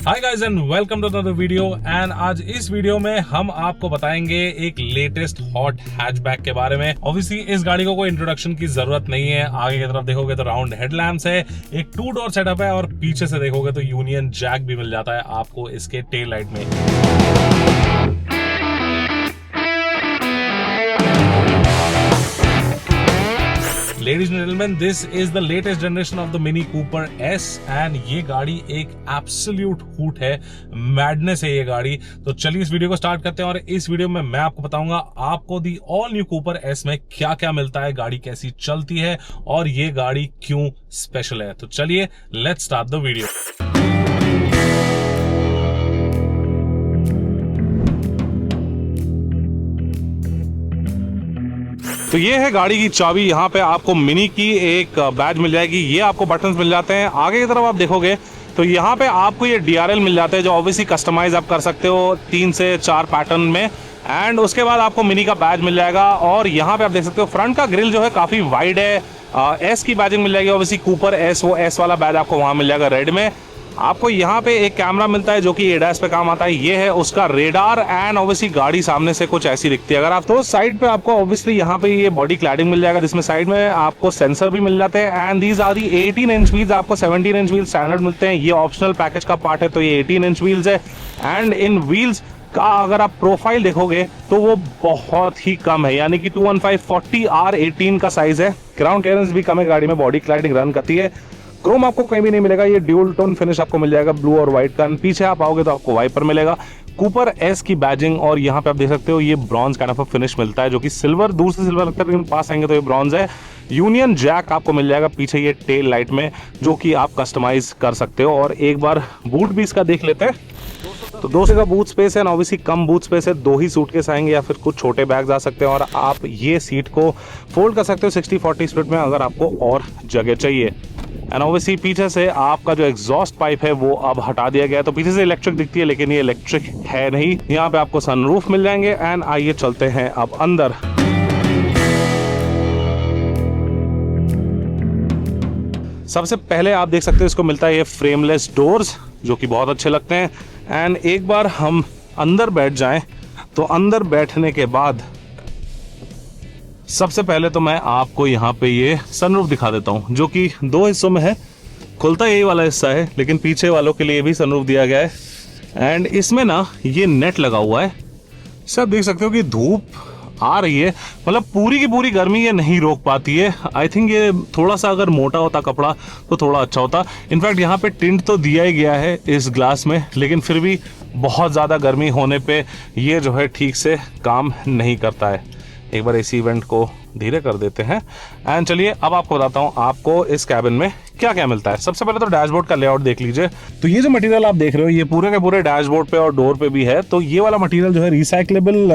Hi guys and welcome to another video. And आज इस video में हम आपको बताएंगे एक लेटेस्ट हॉट हैचबैक के बारे में। ऑब्वियसली इस गाड़ी को कोई इंट्रोडक्शन की जरूरत नहीं है। आगे की तरफ देखोगे तो राउंड हेडलैम्प्स है, एक 2 डोर सेटअप है और पीछे से देखोगे तो यूनियन जैक भी मिल जाता है आपको इसके टेल लाइट में। Ladies and gentlemen, this is the latest generation of the Mini Cooper S and ये गाड़ी एक एब्सोल्यूट हूट है, मैडनेस है ये गाड़ी। तो चलिए इस वीडियो को स्टार्ट करते हैं और इस वीडियो में मैं आपको बताऊंगा आपको the all new Cooper S में क्या क्या मिलता है, गाड़ी कैसी चलती है और ये गाड़ी क्यों स्पेशल है। तो चलिए लेट्स स्टार्ट द वीडियो। तो ये है गाड़ी की चाबी। यहाँ पे आपको मिनी की एक बैज मिल जाएगी, ये आपको बटन्स मिल जाते हैं। आगे की तरफ आप देखोगे तो यहाँ पे आपको ये DRL मिल जाते हैं जो ऑब्वियसली कस्टमाइज आप कर सकते हो 3 से 4 पैटर्न में। एंड उसके बाद आपको मिनी का बैज मिल जाएगा और यहाँ पे आप देख सकते हो फ्रंट का ग्रिल जो है काफ़ी वाइड है। S की बैजिंग मिल जाएगी, ऑब्वियसली कूपर S, वो S वाला बैज आपको वहाँ मिल जाएगा रेड में। आपको यहाँ पे एक कैमरा मिलता है जो कि ADAS पे काम आता है, ये है उसका रेडार। एंड ऑब्वियसली गाड़ी सामने से कुछ ऐसी दिखती है। अगर आप तो साइड पे आपको ऑब्वियसली यहाँ पे ये बॉडी क्लैडिंग मिल जाएगा जिसमें साइड में आपको सेंसर भी मिल जाते हैं। And these are the 18 inch wheels, आपको 17 इंच व्हील्स स्टैंडर्ड मिलते हैं। ये ऑप्शनल पैकेज का पार्ट है तो ये 18 इंच व्हील्स है। एंड इन व्हील्स का अगर आप प्रोफाइल देखोगे तो वो बहुत ही कम है, यानी कि 215 40 R18 का साइज है। ग्राउंड क्लियरेंस भी कम है, गाड़ी में बॉडी क्लैडिंग रन करती है। क्रोम आपको कहीं भी नहीं मिलेगा, ये ड्यूल टोन फिनिश आपको मिल जाएगा ब्लू और व्हाइट का। पीछे आप आओगे तो आपको वाइपर मिलेगा, कूपर S की बैजिंग और यहाँ पे आप देख सकते हो ये ब्रॉन्ज काइंड ऑफ फिनिश मिलता है जो कि सिल्वर, दूर से सिल्वर लगता है लेकिन पास आएंगे तो ये ब्रॉन्ज है। यूनियन जैक आपको मिल जाएगा पीछे ये टेल लाइट में जो कि आप कस्टमाइज कर सकते हो। और एक बार बूट भी इसका देख लेते हैं। तो 200 का बूट स्पेस है, ऑब्वियसली कम बूट स्पेस है, 2 ही सूटकेस आएंगे या फिर कुछ छोटे बैग्स आ सकते हैं। और आप ये सीट को फोल्ड कर सकते हो 60-40 स्प्लिट में अगर आपको और जगह चाहिए। एंड ऑब्वियसली पीछे से आपका जो एग्जॉस्ट पाइप है वो अब हटा दिया गया है, तो पीछे से इलेक्ट्रिक दिखती है लेकिन ये इलेक्ट्रिक है नहीं। यहाँ पे आपको सनरूफ मिल जाएंगे। एंड आइए चलते हैं अब अंदर। सबसे पहले आप देख सकते हो इसको मिलता है ये फ्रेमलेस डोर्स जो कि बहुत अच्छे लगते हैं। एंड एक बार हम अंदर बैठ जाएं तो अंदर बैठने के बाद सबसे पहले तो मैं आपको यहाँ पे ये सनरूफ दिखा देता हूँ जो कि 2 हिस्सों में है। खुलता यही वाला हिस्सा है लेकिन पीछे वालों के लिए भी सनरूफ दिया गया है। एंड इसमें ना ये नेट लगा हुआ है, सब देख सकते हो कि धूप आ रही है, मतलब पूरी की पूरी गर्मी ये नहीं रोक पाती है। आई थिंक ये थोड़ा सा अगर मोटा होता कपड़ा तो थोड़ा अच्छा होता। इनफैक्ट यहाँ पे टिंट तो दिया ही गया है इस ग्लास में, लेकिन फिर भी बहुत ज़्यादा गर्मी होने पे ये जो है ठीक से काम नहीं करता है। एक बार इसी इवेंट को धीरे कर देते हैं। एंड चलिए अब आपको बताता हूँ आपको इस कैबिन में क्या क्या मिलता है। सबसे पहले तो डैशबोर्ड का लेआउट देख लीजिए। तो ये जो मटेरियल आप देख रहे हो ये पूरे के पूरे डैशबोर्ड पे और डोर पे भी है। तो ये वाला मटेरियल जो है रिसाइक्लेबल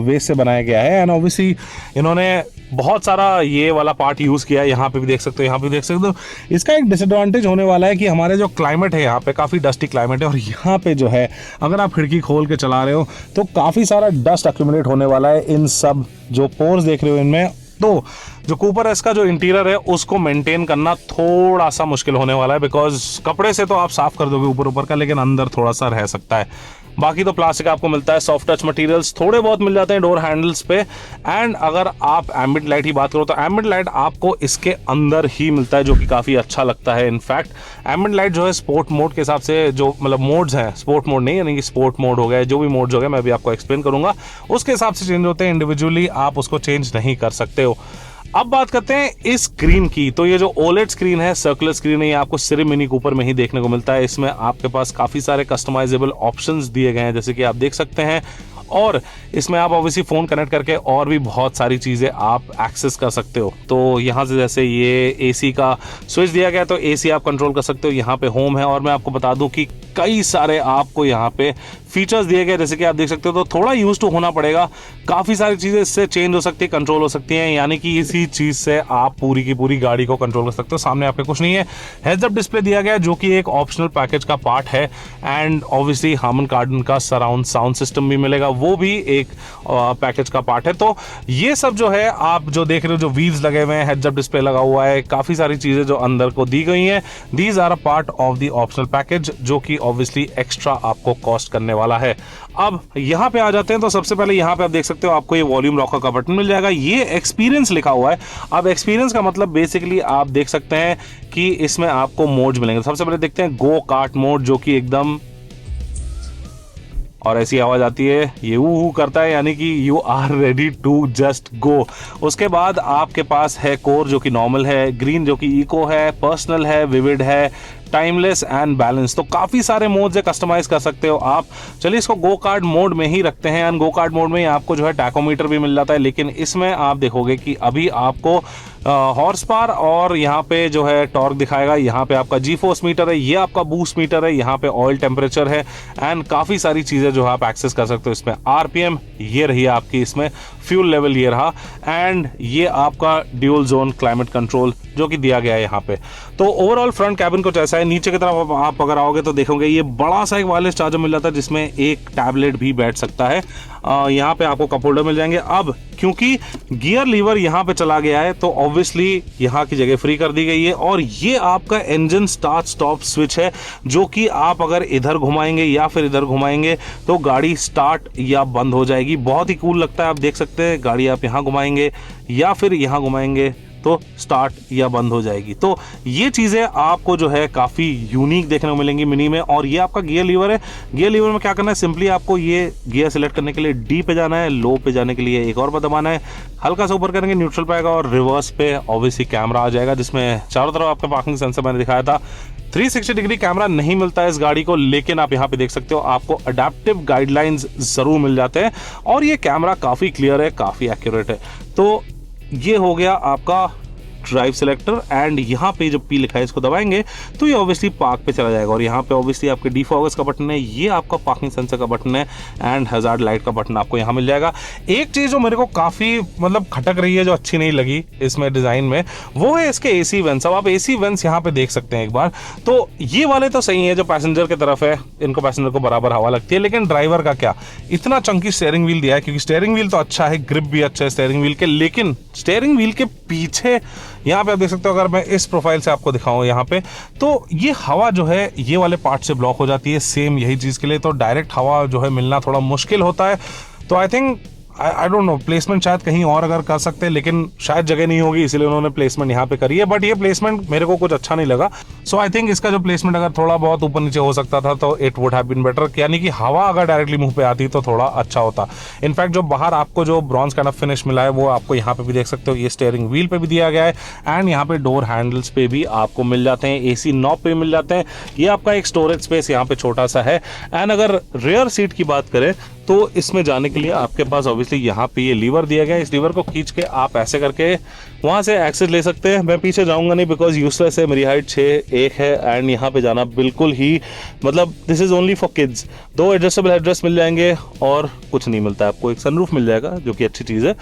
वेस्ट से बनाया गया है। एंड ऑब्वियसली इन्होंने बहुत सारा ये वाला पार्ट यूज किया है। यहाँ पे भी देख सकते हो, यहाँ पे भी देख सकते हो। इसका एक डिसएडवांटेज होने वाला है कि हमारे जो क्लाइमेट है यहाँ पे काफ़ी डस्टी क्लाइमेट है और यहाँ पे जो है अगर आप खिड़की खोल के चला रहे हो तो काफ़ी सारा डस्ट अक्यूमुलेट होने वाला है इन सब जो पोर्स देख रहे हो इनमें। तो जो कूपर S का जो इंटीरियर है उसको मेंटेन करना थोड़ा सा मुश्किल होने वाला है, बिकॉज कपड़े से तो आप साफ कर दोगे ऊपर ऊपर का, लेकिन अंदर थोड़ा सा रह सकता है। बाकी तो प्लास्टिक आपको मिलता है, सॉफ्ट टच मटेरियल्स थोड़े बहुत मिल जाते हैं डोर हैंडल्स पे। एंड अगर आप एम्बिएंट लाइट की बात करो तो एम्बिएंट लाइट आपको इसके अंदर ही मिलता है जो कि काफ़ी अच्छा लगता है। इनफैक्ट एम्बिएंट लाइट जो है स्पोर्ट मोड के हिसाब से जो मतलब मोड्स हैं, स्पोर्ट मोड नहीं यानी कि स्पोर्ट मोड हो गया, जो भी मोड हो गया मैं भी आपको एक्सप्लेन करूंगा, उसके हिसाब से चेंज होते हैं। इंडिविजुअली आप उसको चेंज नहीं कर सकते हो। अब बात करते हैं इस स्क्रीन की। तो ये जो OLED स्क्रीन है, सर्कुलर स्क्रीन है, ये आपको सिर्फ मिनी कूपर में ही देखने को मिलता है। इसमें आपके पास काफ़ी सारे कस्टमाइजेबल ऑप्शंस दिए गए हैं जैसे कि आप देख सकते हैं। और इसमें आप ऑब्वियसली फ़ोन कनेक्ट करके और भी बहुत सारी चीज़ें आप एक्सेस कर सकते हो। तो यहाँ से जैसे ये AC का स्विच दिया गया तो AC आप कंट्रोल कर सकते हो। यहाँ पे होम है और मैं आपको बता दूँ कि कई सारे आपको यहाँ पे फीचर्स दिए गए जैसे कि आप देख सकते हो। तो थोड़ा यूज टू होना पड़ेगा, काफ़ी सारी चीज़ें इससे चेंज हो सकती है, कंट्रोल हो सकती हैं, यानी कि इसी चीज़ से आप पूरी की पूरी गाड़ी को कंट्रोल कर सकते हो। सामने आपके कुछ नहीं है, हेड्स अप डिस्प्ले दिया गया है जो कि एक ऑप्शनल पैकेज का पार्ट है। एंड ऑब्वियसली हार्मन कार्डन का सराउंड साउंड सिस्टम भी मिलेगा, वो भी एक पैकेज का पार्ट है। तो ये सब जो है आप जो देख रहे हो, जो व्हील्स लगे हुए हैं, हेड्स अप डिस्प्ले लगा हुआ है, काफ़ी सारी चीज़ें जो अंदर को दी गई हैं, these are a part of the optional package जो कि ऑब्वियसली एक्स्ट्रा आपको कॉस्ट करने वाला है। अब यहाँ पे आ जाते हैं, तो सबसे पहले यहाँ पे आप देख सकते हो आपको ये वॉल्यूम लॉकर का बटन मिल जाएगा। ये एक्सपीरियंस लिखा हुआ है। अब एक्सपीरियंस का मतलब बेसिकली आप देख सकते हैं कि इसमें आपको मोड्स मिलेंगे। सबसे पहले देखते हैं गो कार्ट मोड, जो कि एकदम और ऐसी आवाज आती है, ये ऊ करता है, यानी कि you are ready to just go. उसके बाद आपके पास है कोर जो कि नॉर्मल है, ग्रीन जो कि इको है, पर्सनल है, विविड है, टाइमलेस एंड बैलेंस। तो काफी सारे मोड से कस्टमाइज कर सकते हो आप। चलिए इसको गो कार्ट मोड में ही रखते हैं। एंड गो कार्ट मोड में ही आपको जो है टैकोमीटर भी मिल जाता है, लेकिन इसमें आप देखोगे कि अभी आपको हॉर्स पावर और यहाँ पे जो है टॉर्क दिखाएगा। यहाँ पे आपका जी फोर्स मीटर है, ये आपका बूस्ट मीटर है, यहाँ पे ऑयल टेम्परेचर है एंड काफी सारी चीजें जो है आप एक्सेस कर सकते हो इसमें। आरपीएम ये रही आपकी, इसमें फ्यूल लेवल ये रहा, एंड ये आपका ड्यूल जोन क्लाइमेट कंट्रोल जो कि दिया गया है यहाँ पे। तो ओवरऑल फ्रंट कैबिन कुछ ऐसा है। नीचे की तरफ आप अगर आओगे तो देखोगे ये बड़ा सा एक वायरलेस चार्जर मिल जाता है, जिसमें एक टैबलेट भी बैठ सकता है। यहाँ पे आपको कप होल्डर मिल जाएंगे। अब क्योंकि गियर लीवर यहाँ पे चला गया है, तो ऑब्वियसली यहाँ की जगह फ्री कर दी गई है। और ये आपका इंजन स्टार्ट स्टॉप स्विच है, जो कि आप अगर इधर घुमाएंगे या फिर इधर घुमाएंगे तो गाड़ी स्टार्ट या बंद हो जाएगी। बहुत ही कूल लगता है। आप देख सकते हैं गाड़ी आप यहाँ घुमाएंगे या फिर यहाँ घुमाएंगे तो स्टार्ट या बंद हो जाएगी। तो ये चीज़ें आपको जो है काफ़ी यूनिक देखने को मिलेंगी मिनी में। और ये आपका गियर लीवर है। गियर लीवर में क्या करना है, सिंपली आपको ये गियर सेलेक्ट करने के लिए डी पे जाना है, लो पे जाने के लिए एक और पर दबाना है, हल्का सा ऊपर करेंगे न्यूट्रल पे आएगा, और रिवर्स पे ऑब्वियसली कैमरा आ जाएगा, जिसमें चारों तरफ आपका पार्किंग सेंसर मैंने दिखाया था। 360 डिग्री कैमरा नहीं मिलता है इस गाड़ी को, लेकिन आप यहाँ पे देख सकते हो आपको अडेप्टिव गाइडलाइंस जरूर मिल जाते हैं। और ये कैमरा काफ़ी क्लियर है, काफ़ी एक्यूरेट है। तो ये हो गया आपका ड्राइव सिलेक्टर। एंड यहाँ पे जो पी लिखा है इसको दबाएंगे तो ये ऑब्वियसली पार्क पे चला जाएगा। और यहाँ पे ऑब्वियसली आपके डिफॉगस का बटन है, ये आपका पार्किंग सेंसर का बटन है, एंड हजार्ड लाइट का बटन आपको यहाँ मिल जाएगा। एक चीज जो मेरे को काफी मतलब खटक रही है, जो अच्छी नहीं लगी इसमें डिजाइन में, वो है इसके एसी वेंट्स। अब आप एसी वेंट्स यहाँ पे देख सकते हैं एक बार। तो ये वाले तो सही है, जो पैसेंजर की तरफ है इनको पैसेंजर को बराबर हवा लगती है, लेकिन ड्राइवर का क्या, इतना चंकी स्टीयरिंग व्हील दिया है। क्योंकि स्टीयरिंग व्हील तो अच्छा है, ग्रिप भी अच्छा है स्टीयरिंग व्हील के, लेकिन स्टीयरिंग व्हील के पीछे यहाँ पे आप देख सकते हो, अगर मैं इस प्रोफाइल से आपको दिखाऊं यहाँ पे, तो ये हवा जो है ये वाले पार्ट से ब्लॉक हो जाती है। सेम यही चीज के लिए तो डायरेक्ट हवा जो है मिलना थोड़ा मुश्किल होता है। तो I think I don't know, placement शायद कहीं और अगर कर सकते हैं, लेकिन शायद जगह नहीं होगी, इसलिए उन्होंने प्लेसमेंट यहाँ पे करी है। बट ये प्लेसमेंट मेरे को कुछ अच्छा नहीं लगा। सो आई थिंक इसका जो प्लेसमेंट अगर थोड़ा बहुत ऊपर नीचे हो सकता था तो it would have been better, यानी कि हवा अगर डायरेक्टली मुंह पे आती तो थोड़ा अच्छा होता। इनफैक्ट जो बाहर आपको जो ब्रॉन्ज काइंड ऑफ फिनिश मिला है वो आपको यहाँ पे भी देख सकते हो, ये स्टीयरिंग व्हील पे भी दिया गया है, एंड यहाँ पे डोर हैंडल्स पे भी आपको मिल जाते हैं, एसी नॉब पे मिल जाते हैं। ये आपका एक स्टोरेज स्पेस यहाँ पे छोटा सा है। एंड अगर रेयर सीट की बात करें तो इसमें जाने के लिए आपके पास ऑब्वियसली यहाँ पे ये लीवर दिया गया है। इस लीवर को खींच के आप ऐसे करके वहाँ से एक्सेस ले सकते हैं। मैं पीछे जाऊँगा नहीं बिकॉज यूजलेस है, मेरी हाइट 6'1" है, एंड यहाँ पे जाना बिल्कुल ही मतलब this is only for kids. 2 adjustable headrest मिल जाएंगे और कुछ नहीं मिलता है आपको। एक सनरूफ मिल जाएगा जो कि अच्छी चीज़ है,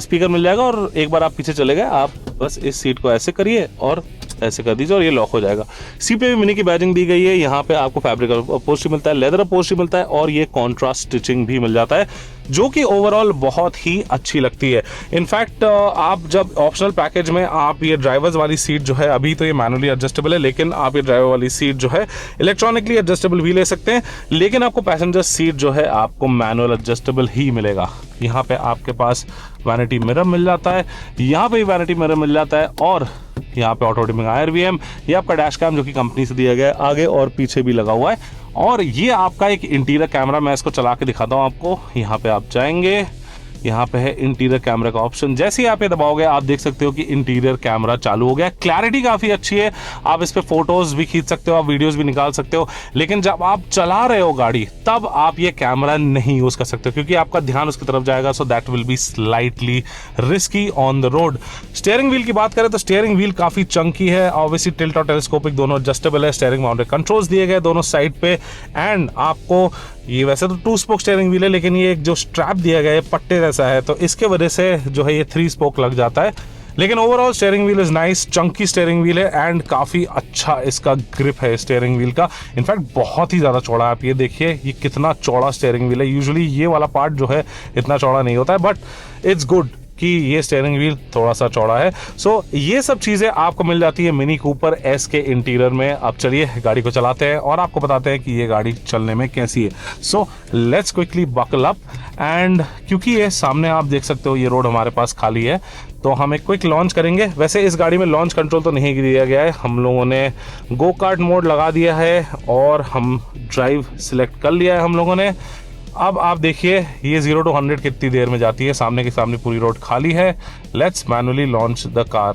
स्पीकर मिल जाएगा, और एक बार आप पीछे चले गए, आप बस इस सीट को ऐसे करिए और ऐसे कर दीजिए और ये लॉक हो जाएगा। सीट पे भी मिनी की बैजिंग दी गई है। यहाँ पे आपको फैब्रिक अपहोल्स्ट्री मिलता है, लेदर अपहोल्स्ट्री मिलता है, और ये कॉन्ट्रास्ट स्टिचिंग भी मिल जाता है, जो कि ओवरऑल बहुत ही अच्छी लगती है। इनफैक्ट आप जब ऑप्शनल पैकेज में आप ये ड्राइवर्स वाली सीट जो है, अभी तो ये मैनुअली एडजस्टेबल है, लेकिन आप ये ड्राइवर वाली सीट जो है इलेक्ट्रॉनिकली एडजस्टेबल भी ले सकते हैं, लेकिन आपको पैसेंजर सीट जो है आपको मैनुअल एडजस्टेबल ही मिलेगा। यहाँ पे आपके पास वैनिटी मिरर मिल जाता है, यहाँ पे भी वैनिटी मिरर मिल जाता है, और यहाँ पे ऑटो डिमिंग IRVM, ये आपका डैश कैम जो कि कंपनी से दिया गया है, आगे और पीछे भी लगा हुआ है। और ये आपका एक इंटीरियर कैमरा, मैं इसको चला के दिखाता हूँ आपको। यहाँ पे आप जाएंगे, यहाँ पे है इंटीरियर कैमरा का ऑप्शन। जैसे ही आप ये दबाओगे आप देख सकते हो कि इंटीरियर कैमरा चालू हो गया। क्लैरिटी काफी अच्छी है, आप इस पे फोटोज भी खींच सकते हो, आप वीडियोस भी निकाल सकते हो, लेकिन जब आप चला रहे हो गाड़ी तब आप ये कैमरा नहीं यूज कर सकते हो, क्योंकि आपका ध्यान उसकी तरफ जाएगा। So that will be slightly risky on the road. Steering wheel की बात करें तो स्टीयरिंग व्हील काफी चंकी है, ऑब्वियसली टिल्ट और टेलीस्कोपिक दोनों एडजस्टेबल है, स्टीयरिंग माउंटेड कंट्रोल्स दिए गए दोनों साइड पे, एंड आपको ये वैसे तो 2 स्पोक स्टीयरिंग व्हील है, लेकिन ये एक जो स्ट्रैप दिया गया है पट्टे जैसा है, तो इसके वजह से जो है ये 3 स्पोक लग जाता है। लेकिन overall steering wheel is nice, Chunky steering wheel है, एंड काफी अच्छा इसका ग्रिप है स्टीयरिंग व्हील का। इनफैक्ट बहुत ही ज्यादा चौड़ा है, आप ये देखिए ये कितना चौड़ा स्टीयरिंग व्हील है। यूजुअली ये वाला पार्ट जो है इतना चौड़ा नहीं होता है, बट इट्स गुड कि ये स्टीयरिंग व्हील थोड़ा सा चौड़ा है। सो ये सब चीज़ें आपको मिल जाती है मिनी कूपर एस के इंटीरियर में। अब चलिए गाड़ी को चलाते हैं और आपको बताते हैं कि ये गाड़ी चलने में कैसी है। So let's quickly buckle up and क्योंकि ये सामने आप देख सकते हो ये रोड हमारे पास खाली है, तो हम एक क्विक लॉन्च करेंगे। वैसे इस गाड़ी में लॉन्च कंट्रोल तो नहीं दिया गया है, हम लोगों ने गो कार्ट मोड लगा दिया है और हम ड्राइव सिलेक्ट कर लिया है हम लोगों ने। अब आप देखिए ये 0 to 100 कितनी देर में जाती है। सामने के सामने पूरी रोड खाली है। Let's manually launch the car.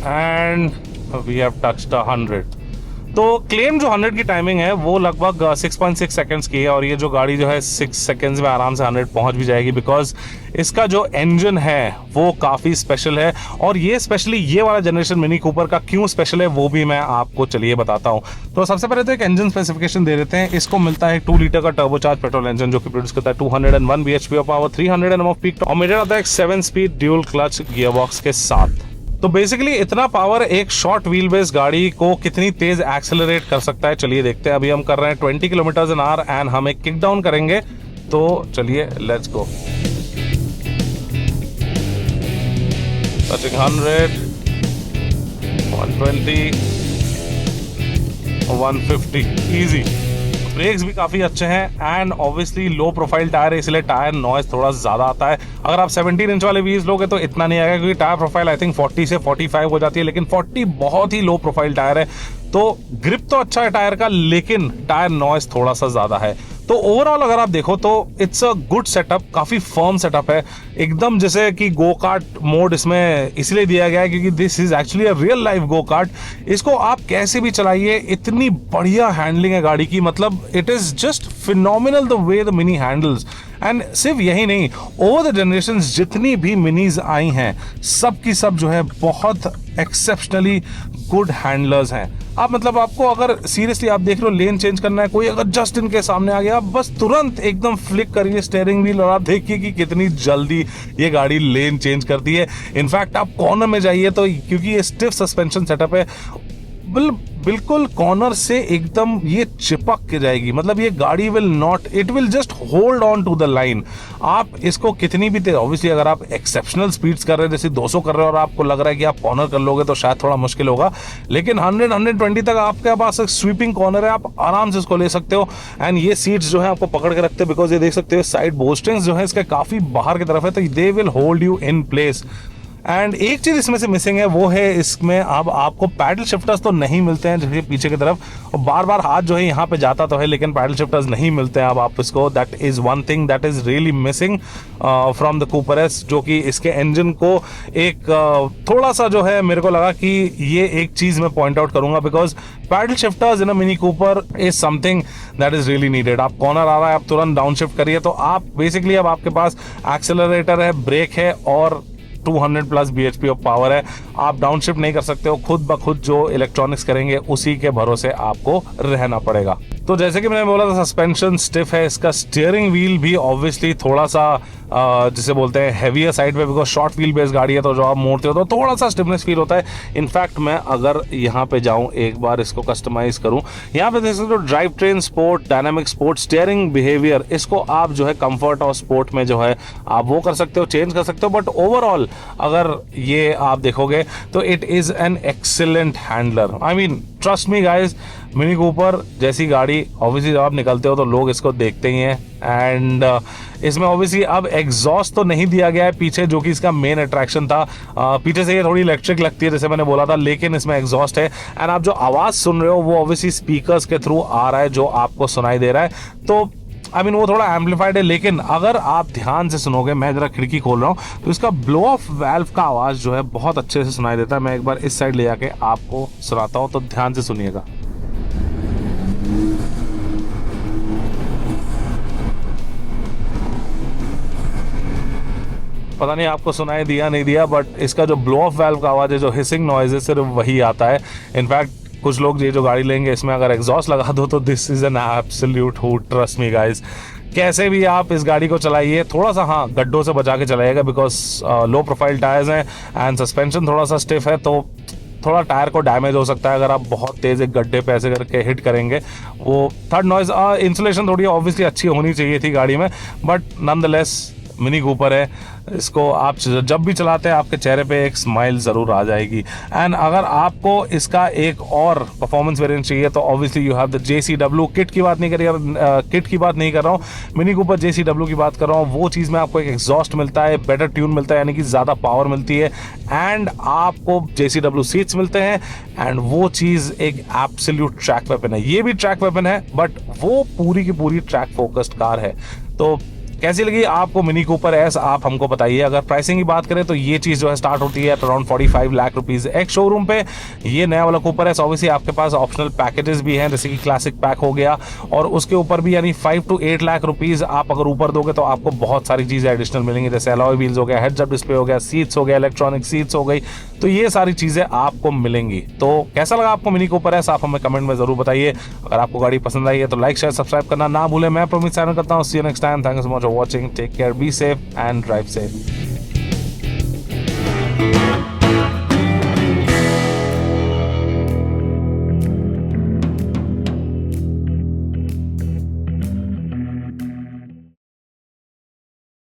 And we have touched 100। तो क्लेम जो 100 की टाइमिंग है वो लगभग 6.6 सेकंड्स की है और ये जो गाड़ी जो है 6 सेकंड्स में आराम से 100 पहुंच भी जाएगी, बिकॉज इसका जो इंजन है वो काफ़ी स्पेशल है। और ये स्पेशली ये वाला जनरेशन मिनी कूपर का क्यों स्पेशल है वो भी मैं आपको चलिए बताता हूँ। तो सबसे पहले तो एक इंजन स्पेसिफिकेशन दे देते हैं। इसको मिलता है 2 लीटर का टर्बोचार्ज पेट्रोल इंजन जो कि प्रोड्यूस करता है 201 bhp of power, 300 Nm off peak, और मेजर आता है 7 स्पीड ड्यूल क्लच गियरबॉक्स के साथ। तो बेसिकली इतना पावर एक शॉर्ट व्हील बेस गाड़ी को कितनी तेज एक्सेलरेट कर सकता है चलिए देखते हैं। अभी हम कर रहे हैं 20 km/h एंड हम एक किक डाउन करेंगे, तो चलिए let's go. Touching 100, 120, 150 easy. Brakes भी काफ़ी अच्छे हैं and obviously low profile tyre है, इसलिए टायर नॉइज थोड़ा ज़्यादा आता है। अगर आप 17 इंच वाले व्हील्स लोगे तो इतना नहीं आएगा, क्योंकि टायर प्रोफाइल आई थिंक 40 से 45 हो जाती है, लेकिन 40 बहुत ही लो प्रोफाइल टायर है। तो ग्रिप तो अच्छा है टायर का, लेकिन टायर नॉइज थोड़ा सा ज़्यादा है। तो ओवरऑल अगर आप देखो तो इट्स अ गुड सेटअप, काफ़ी फर्म सेटअप है, एकदम जैसे कि गो कार्ट मोड इसमें इसलिए दिया गया है क्योंकि this is actually a real life go kart. इसको आप कैसे भी चलाइए, इतनी बढ़िया हैंडलिंग है गाड़ी की, मतलब it is just phenomenal the way the mini handles. And सिर्फ यही नहीं, ओवर द जनरेशंस जितनी भी मिनीज आई हैं सब की सब जो है बहुत एक्सेप्शनली गुड हैंडलर्स हैं। आप मतलब आपको अगर सीरियसली आप देख लो लेन चेंज करना है, कोई अगर जस्ट इनके सामने आ गया, बस तुरंत एकदम फ्लिक करिए स्टीयरिंग व्हील और आप देखिए कि कितनी जल्दी ये गाड़ी लेन चेंज करती है। इनफैक्ट आप कॉर्नर में जाइए तो क्योंकि ये स्टिफ सस्पेंशन सेटअप है, बिल्कुल कॉर्नर से एकदम ये चिपक के जाएगी, मतलब ये गाड़ी will not, it will just hold on to the line. आप इसको कितनी भी तेज, ऑब्वियसली अगर आप एक्सेप्शनल स्पीड्स कर रहे हैं जैसे 200 कर रहे हो और आपको लग रहा है कि आप कॉर्नर कर लोगे तो शायद थोड़ा मुश्किल होगा, लेकिन 100-120 तक आपके पास एक स्वीपिंग कॉर्नर है, आप आराम से इसको ले सकते हो। एंड ये सीट्स जो है आपको पकड़ के रखते हैं, बिकॉज ये देख सकते हो साइड बोस्टिंग्स जो है इसके काफी बाहर की तरफ है, तो they will hold you in place. And एक चीज इसमें से मिसिंग है, वो है इसमें अब आपको पैडल शिफ्टर्स तो नहीं मिलते हैं जैसे पीछे की तरफ, और बार बार हाथ जो है यहाँ पे जाता तो है लेकिन पैडल शिफ्टर्स नहीं मिलते हैं अब आप इसको। That is one thing that is really missing from the Cooper S, जो कि इसके इंजन को एक थोड़ा सा जो है मेरे को लगा कि ये एक चीज मैं पॉइंट आउट करूंगा, because paddle shifters in a mini Cooper is something that is really needed. आप कॉर्नर आ रहा है आप तुरंत डाउन शिफ्ट करिए, तो आप बेसिकली अब आपके पास एक्सेलरेटर है, ब्रेक है और 200+ bhp ऑफ पावर है। आप डाउन शिफ्ट नहीं कर सकते हो, खुद ब खुद जो इलेक्ट्रॉनिक्स करेंगे उसी के भरोसे आपको रहना पड़ेगा। तो जैसे कि मैंने बोला था सस्पेंशन स्टिफ है, इसका स्टीयरिंग व्हील भी ऑब्वियसली थोड़ा सा जिसे बोलते हैं हैवियर साइड पे, बिकॉज शॉर्ट व्हील बेस गाड़ी है तो जो आप मोड़ते हो तो थोड़ा सा स्टिफनेस फील होता है। इनफैक्ट मैं अगर यहाँ पे जाऊँ एक बार इसको कस्टमाइज करूँ, यहाँ पे देख सकते हो drive train sport, dynamic sport, steering behaviour, इसको आप जो है कंफर्ट और स्पोर्ट में जो है आप वो कर सकते हो, चेंज कर सकते हो। बट ओवरऑल अगर ये आप देखोगे तो it is an excellent handler. I mean trust me guys, mini Cooper जैसी गाड़ी ऑब्वियसली जब आप निकलते हो तो लोग इसको देखते ही हैं। एंड इसमें ऑब्वियसली अब एग्जॉस्ट तो नहीं दिया गया है पीछे, जो कि इसका मेन अट्रैक्शन था। पीछे से ये थोड़ी इलेक्ट्रिक लगती है जैसे मैंने बोला था, लेकिन इसमें एग्जॉस्ट है। एंड आप जो आवाज़ सुन रहे हो वो ऑब्वियसली स्पीकर्स के थ्रू आ रहा है जो आपको सुनाई दे रहा है। तो आई मीन वो थोड़ा एम्पलीफाइड है, लेकिन अगर आप ध्यान से सुनोगे, मैं जरा खिड़की खोल रहा हूँ तो इसका ब्लो ऑफ वाल्व का आवाज़ जो है बहुत अच्छे से सुनाई देता है। मैं एक बार इस साइड ले जाके आपको सुनाता हूँ, तो ध्यान से सुनिएगा। पता नहीं आपको सुनाई दिया नहीं दिया, बट इसका जो ब्लो ऑफ वाल्व का आवाज़ है, जो हिसिंग नॉइज है, सिर्फ वही आता है। इनफैक्ट कुछ लोग ये जो गाड़ी लेंगे इसमें अगर एग्जॉस्ट लगा दो तो this is an absolute hoot, trust me guys. कैसे भी आप इस गाड़ी को चलाइए, थोड़ा सा हाँ गड्ढों से बचा के चलाइएगा, बिकॉज लो प्रोफाइल टायर्स हैं एंड सस्पेंशन थोड़ा सा स्टिफ है, तो थोड़ा टायर को डैमेज हो सकता है अगर आप बहुत तेज़ एक गड्ढे पे ऐसे करके हिट करेंगे। वो थर्ड नॉइज़ इंसुलेशन थोड़ी ऑब्वियसली अच्छी होनी चाहिए थी गाड़ी में, बट नॉनदलेस मिनी कूपर है, इसको आप जब भी चलाते हैं आपके चेहरे पे एक स्माइल ज़रूर आ जाएगी। एंड अगर आपको इसका एक और परफॉर्मेंस वेरिएंट चाहिए तो obviously you have the JCW। Kit की बात नहीं किट की बात नहीं कर रहा हूँ, मिनी कूपर JCW की बात कर रहा हूँ। वो चीज़ में आपको एक एग्जॉस्ट मिलता है, बेटर ट्यून मिलता है, यानी कि ज़्यादा पावर मिलती है, एंड आपको JCW सीट्स मिलते हैं, एंड वो चीज़ एक एब्सोल्यूट ट्रैक वेपन है। ये भी ट्रैक वेपन है, बट वो पूरी की पूरी ट्रैक फोकस्ड कार है। तो कैसी लगी आपको मिनी कूपर एस, आप हमको बताइए। अगर प्राइसिंग की बात करें तो ये चीज़ जो है स्टार्ट होती है अराउंड 45 लाख रुपीज़ एक शोरूम पे। ये नया वाला कूपर एस, ऑब्वियसली आपके पास ऑप्शनल पैकेजेस भी हैं, जैसे कि क्लासिक पैक हो गया, और उसके ऊपर भी यानी 5 to 8 लाख रुपीज़ आप अगर ऊपर दोगे तो आपको बहुत सारी चीज़ें एडिशनल मिलेंगी, जैसे अलॉय व्हील्स हो गया, हेड्स अप डिस्प्ले हो गया, सीट्स हो गया, इलेक्ट्रॉनिक सीट्स हो गई, तो ये सारी चीज़ें आपको मिलेंगी। तो कैसा लगा आपको मिनी कूपर एस, आप हमें कमेंट में ज़रूर बताइए। अगर आपको गाड़ी पसंद आई है तो लाइक शेयर सब्सक्राइब करना ना भूलें। मैं प्रमित साइन करता हूँ, see you next time, thank you so much for watching, take care, be safe and drive safe.